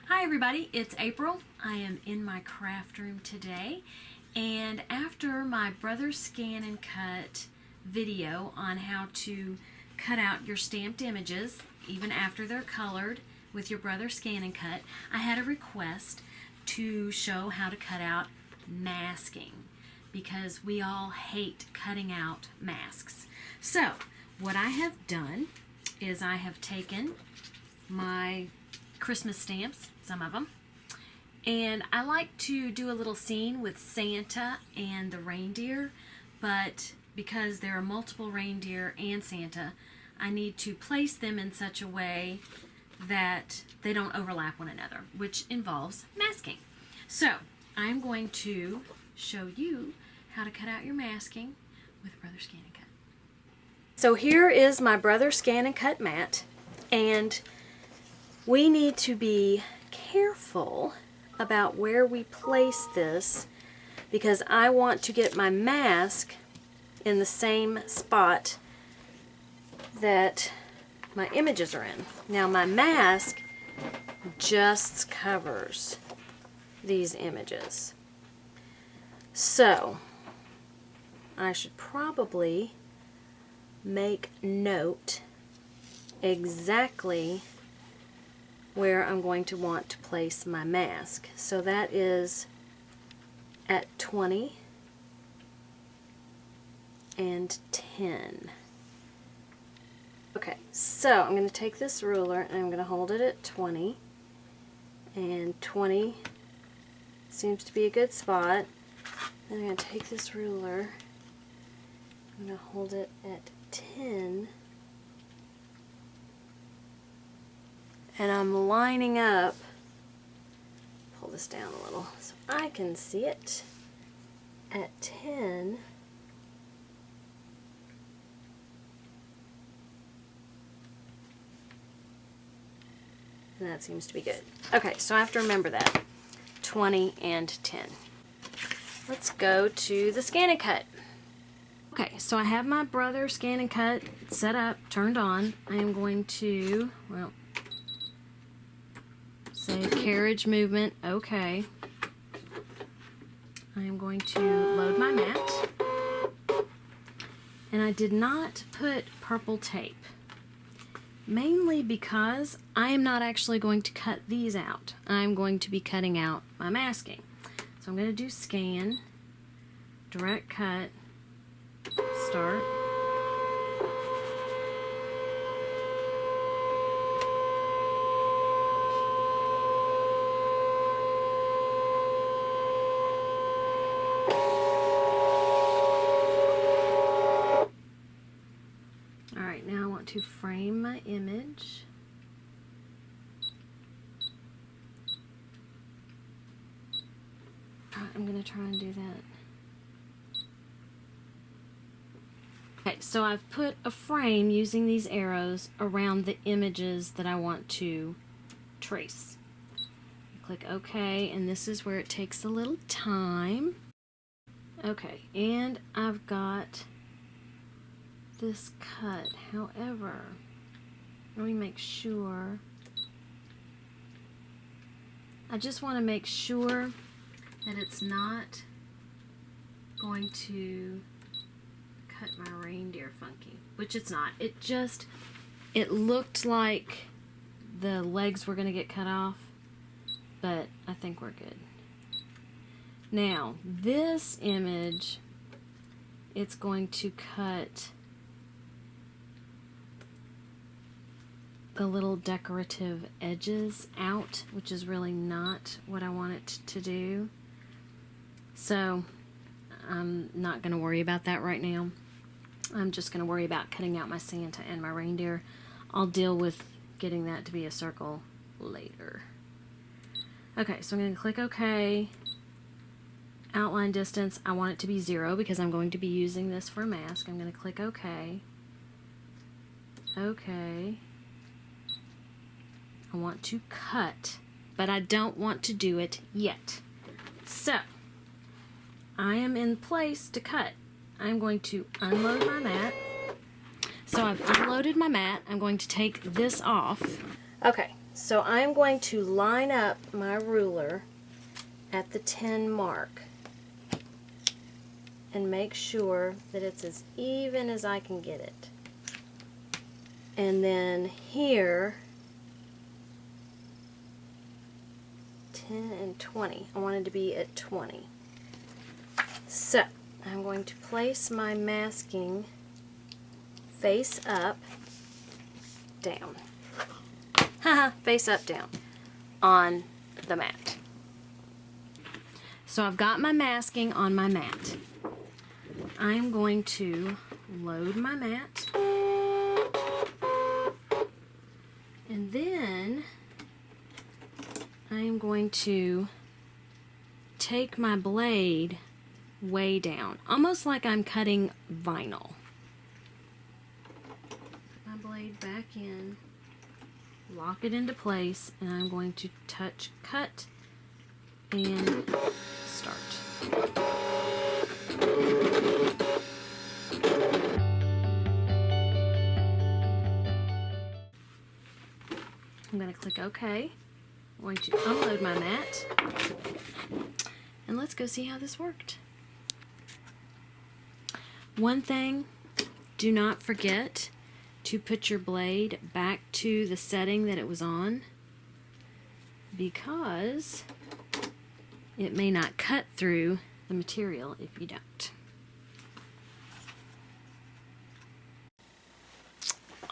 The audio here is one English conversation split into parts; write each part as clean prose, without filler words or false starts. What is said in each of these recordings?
Hi everybody, it's April. I am in my craft room today, and after my brother scan and cut video on how to cut out your stamped images even after they're colored with your brother scan and cut, I had a request to show how to cut out masking because we all hate cutting out masks. So what I have done is I have taken my Christmas stamps, some of them, and I like to do a little scene with Santa and the reindeer, but because there are multiple reindeer and Santa, I need to place them in such a way that they don't overlap one another, which involves masking. So I'm going to show you how to cut out your masking with Brother Scan and Cut. So here is my Brother Scan and Cut mat, and we need to be careful about where we place this because I want to get my mask in the same spot that my images are in. Now my mask just covers these images. So I should probably make note exactly where I'm going to want to place my mask. So that is at 20 and 10. Okay, so I'm going to take this ruler and I'm going to hold it at 20, and 20 seems to be a good spot. Then I'm going to take this ruler, I'm going to hold it at 10, and I'm lining up, pull this down a little so I can see it, at 10. And that seems to be good. Okay, so I have to remember that. 20 and 10. Let's go to the scan and cut. Okay, so I have my brother scan and cut set up, turned on. I am going to, well, say carriage movement, okay. I am going to load my mat. And I did not put purple tape, mainly because I am not actually going to cut these out. I'm going to be cutting out my masking. So I'm going to do scan, direct cut, start. Alright, now I want to frame my image. I'm going to try and do that. Okay, so I've put a frame using these arrows around the images that I want to trace. Click OK, and this is where it takes a little time. Okay, and I've got this cut. However, let me make sure. I just want to make sure that it's not going to cut my reindeer funky, which it's not. It looked like the legs were going to get cut off, but I think we're good. Now, this image, it's going to cut the little decorative edges out, which is really not what I want it to do. So I'm not going to worry about that right now. I'm just going to worry about cutting out my Santa and my reindeer. I'll deal with getting that to be a circle later. Okay, so I'm going to click OK. Outline distance, I want it to be 0 because I'm going to be using this for a mask. I'm going to click OK. OK. I want to cut, but I don't want to do it yet. So I am in place to cut. I'm going to unload my mat. So I've unloaded my mat. I'm going to take this off. Okay, So I'm going to line up my ruler at the 10 mark and make sure that it's as even as I can get it. And then here, 10 and 20. I wanted to be at 20. So I'm going to place my masking face up, down. Haha, face up, down on the mat. So I've got my masking on my mat. I'm going to load my mat. And then I'm going to take my blade way down, almost like I'm cutting vinyl. Put my blade back in, lock it into place, and I'm going to touch cut and start. I'm going to click OK. I'm going to unload my mat, and let's go see how this worked. One thing, do not forget to put your blade back to the setting that it was on, because it may not cut through the material if you don't.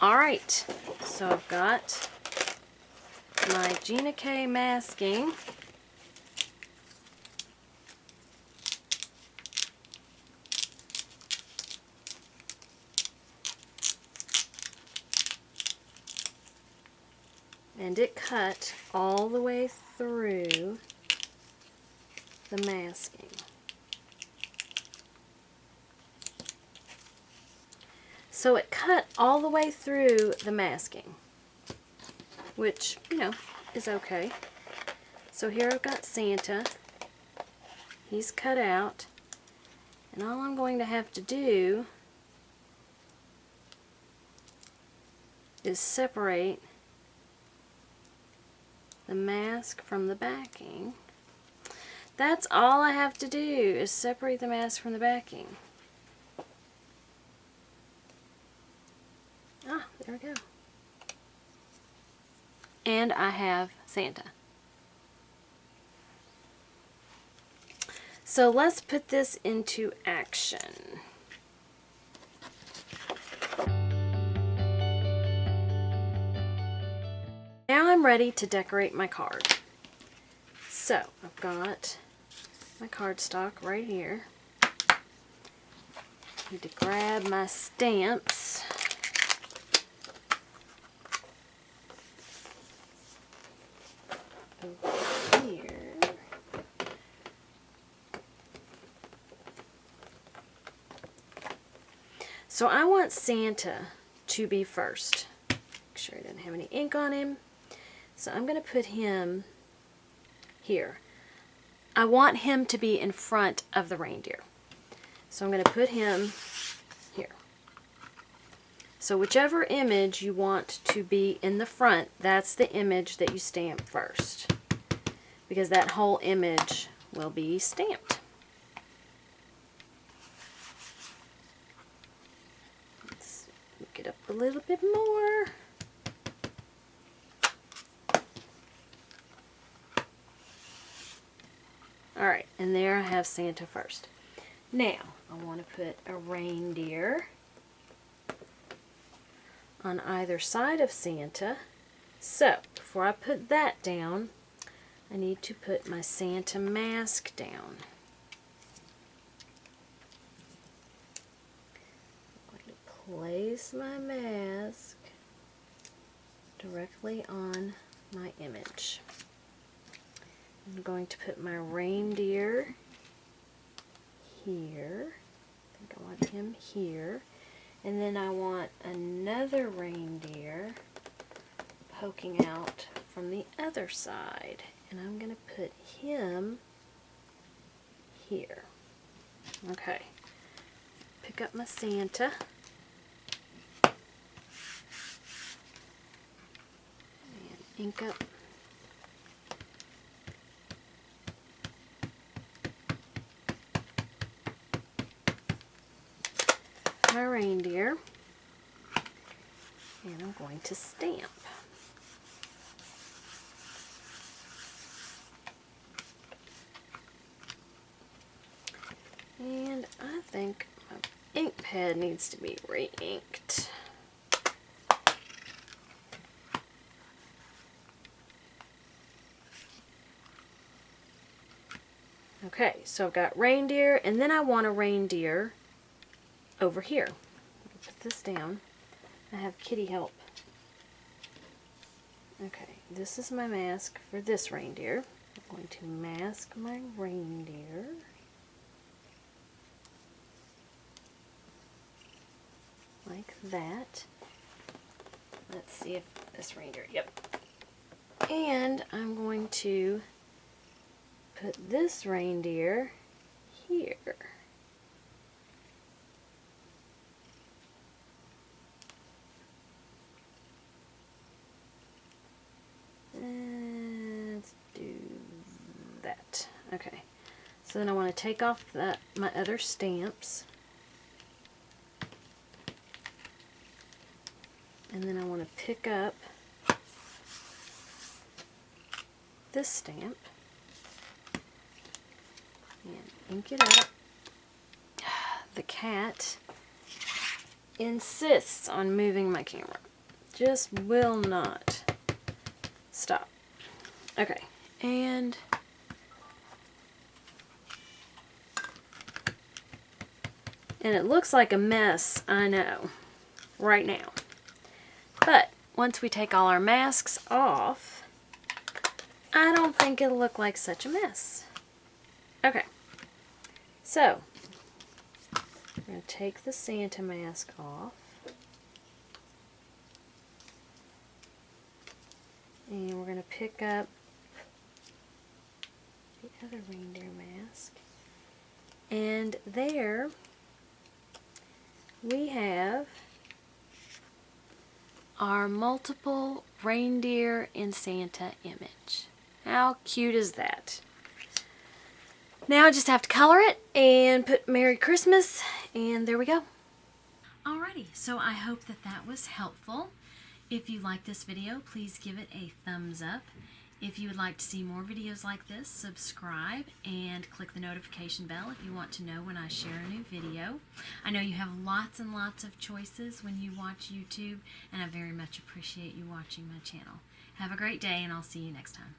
Alright, so I've got my Gina K masking. And it cut all the way through the masking. So it cut all the way through the masking, which, you know, is okay. So here I've got Santa. He's cut out. And all I'm going to have to do is separate the mask from the backing. That's all I have to do, is separate the mask from the backing. Ah, there we go. And I have Santa. So let's put this into action. Now I'm ready to decorate my card. So I've got my cardstock right here. Need to grab my stamps. Over here. So I want Santa to be first. Make sure he doesn't have any ink on him. So I'm going to put him here. I want him to be in front of the reindeer. So I'm going to put him here. So whichever image you want to be in the front, that's the image that you stamp first, because that whole image will be stamped. Let's get up a little bit more. Alright, and there I have Santa first. Now, I want to put a reindeer on either side of Santa. So, before I put that down, I need to put my Santa mask down. I'm going to place my mask directly on my image. I'm going to put my reindeer here. I think I want him here. And then I want another reindeer poking out from the other side. And I'm going to put him here. Okay. Pick up my Santa. And ink up my reindeer, and I'm going to stamp. And I think my ink pad needs to be re-inked. Okay, so I've got reindeer, and then I want a reindeer over here. Put this down. I have Kitty help. Okay, this is my mask for this reindeer. I'm going to mask my reindeer. Like that. Let's see if this reindeer, yep. And I'm going to put this reindeer here. Let's do that. Okay. So then I want to take off my other stamps. And then I want to pick up this stamp and ink it up. The cat insists on moving my camera. Just will not stop. Okay, and it looks like a mess, I know, right now. But once we take all our masks off, I don't think it'll look like such a mess. Okay, so we're going to take the Santa mask off. And we're going to pick up the other reindeer mask. And there we have our multiple reindeer and Santa image. How cute is that? Now I just have to color it and put Merry Christmas, and there we go. Alrighty, so I hope that that was helpful. If you like this video, please give it a thumbs up. If you would like to see more videos like this, subscribe and click the notification bell if you want to know when I share a new video. I know you have lots and lots of choices when you watch YouTube, and I very much appreciate you watching my channel. Have a great day, and I'll see you next time.